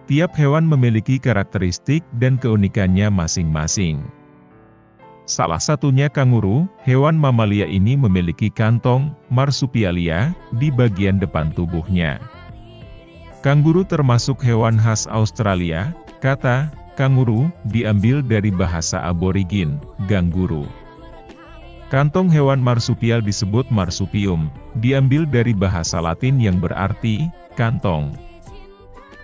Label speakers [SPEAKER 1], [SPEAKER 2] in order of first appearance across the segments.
[SPEAKER 1] Tiap hewan memiliki karakteristik dan keunikannya masing-masing. Salah satunya kanguru, hewan mamalia ini memiliki kantong, marsupialia, di bagian depan tubuhnya. Kanguru termasuk hewan khas Australia. Kata kanguru diambil dari bahasa aborigin, ganguru. Kantong hewan marsupial disebut marsupium, diambil dari bahasa Latin yang berarti kantong.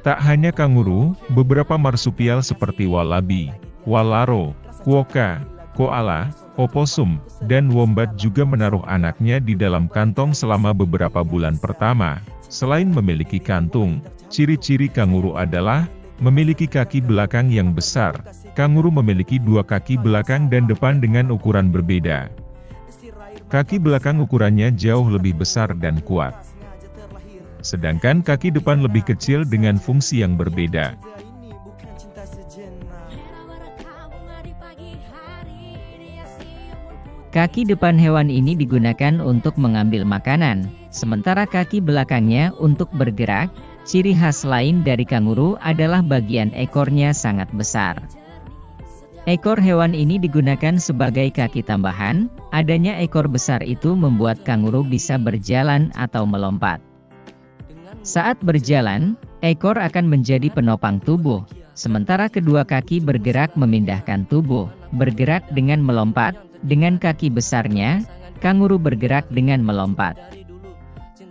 [SPEAKER 1] Tak hanya kanguru, beberapa marsupial seperti wallaby, walaro, quokka, koala, oposum, dan wombat juga menaruh anaknya di dalam kantong selama beberapa bulan pertama. Selain memiliki kantung, ciri-ciri kanguru adalah memiliki kaki belakang yang besar. Kanguru memiliki dua kaki belakang dan depan dengan ukuran berbeda. Kaki belakang ukurannya jauh lebih besar dan kuat. Sedangkan kaki depan lebih kecil dengan fungsi yang berbeda.
[SPEAKER 2] Kaki depan hewan ini digunakan untuk mengambil makanan, sementara kaki belakangnya untuk bergerak. Ciri khas lain dari kanguru adalah bagian ekornya sangat besar. Ekor hewan ini digunakan sebagai kaki tambahan. Adanya ekor besar itu membuat kanguru bisa berjalan atau melompat. Saat berjalan, ekor akan menjadi penopang tubuh, sementara kedua kaki bergerak memindahkan tubuh, bergerak dengan melompat. Dengan kaki besarnya, kanguru bergerak dengan melompat.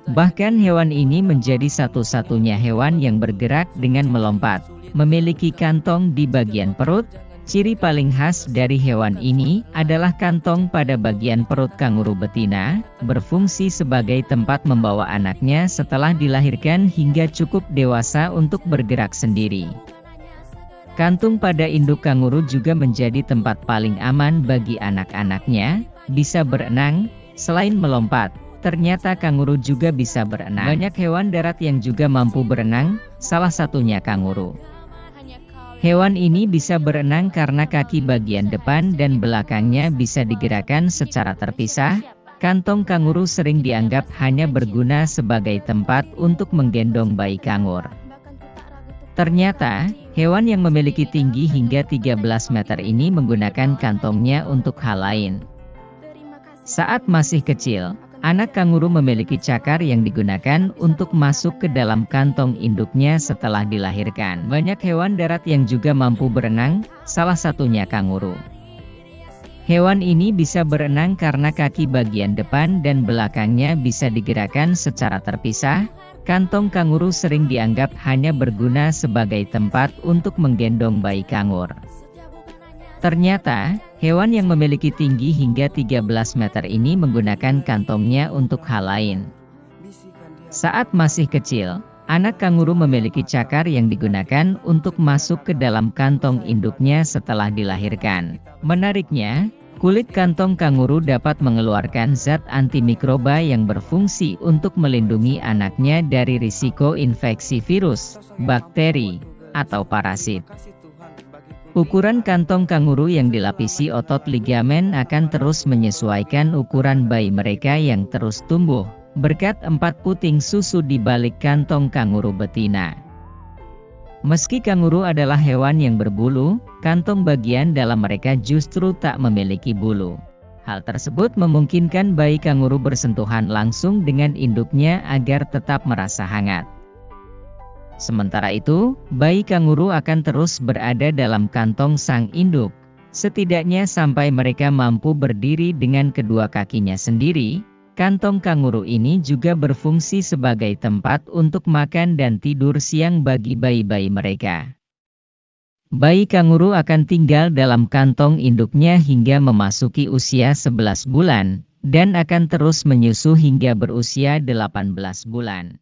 [SPEAKER 2] Bahkan hewan ini menjadi satu-satunya hewan yang bergerak dengan melompat, memiliki kantong di bagian perut. Ciri paling khas dari hewan ini adalah kantong pada bagian perut kanguru betina, berfungsi sebagai tempat membawa anaknya setelah dilahirkan hingga cukup dewasa untuk bergerak sendiri. Kantung pada induk kanguru juga menjadi tempat paling aman bagi anak-anaknya, bisa berenang. Selain melompat, ternyata kanguru juga bisa berenang. Banyak hewan darat yang juga mampu berenang, salah satunya kanguru. Hewan ini bisa berenang karena kaki bagian depan dan belakangnya bisa digerakkan secara terpisah. Kantong kanguru sering dianggap hanya berguna sebagai tempat untuk menggendong bayi kangur. Ternyata, hewan yang memiliki tinggi hingga 13 meter ini menggunakan kantongnya untuk hal lain. Saat masih kecil, anak kanguru memiliki cakar yang digunakan untuk masuk ke dalam kantong induknya setelah dilahirkan. Banyak hewan darat yang juga mampu berenang, salah satunya kanguru. Hewan ini bisa berenang karena kaki bagian depan dan belakangnya bisa digerakkan secara terpisah. Kantong kanguru sering dianggap hanya berguna sebagai tempat untuk menggendong bayi kangur. Ternyata, hewan yang memiliki tinggi hingga 13 meter ini menggunakan kantongnya untuk hal lain. Saat masih kecil, anak kanguru memiliki cakar yang digunakan untuk masuk ke dalam kantong induknya setelah dilahirkan. Menariknya, kulit kantong kanguru dapat mengeluarkan zat antimikroba yang berfungsi untuk melindungi anaknya dari risiko infeksi virus, bakteri, atau parasit. Ukuran kantong kanguru yang dilapisi otot ligamen akan terus menyesuaikan ukuran bayi mereka yang terus tumbuh, berkat 4 puting susu di balik kantong kanguru betina. Meski kanguru adalah hewan yang berbulu, kantong bagian dalam mereka justru tak memiliki bulu. Hal tersebut memungkinkan bayi kanguru bersentuhan langsung dengan induknya agar tetap merasa hangat. Sementara itu, bayi kanguru akan terus berada dalam kantong sang induk, setidaknya sampai mereka mampu berdiri dengan kedua kakinya sendiri. Kantong kanguru ini juga berfungsi sebagai tempat untuk makan dan tidur siang bagi bayi-bayi mereka. Bayi kanguru akan tinggal dalam kantong induknya hingga memasuki usia 11 bulan, dan akan terus menyusu hingga berusia 18 bulan.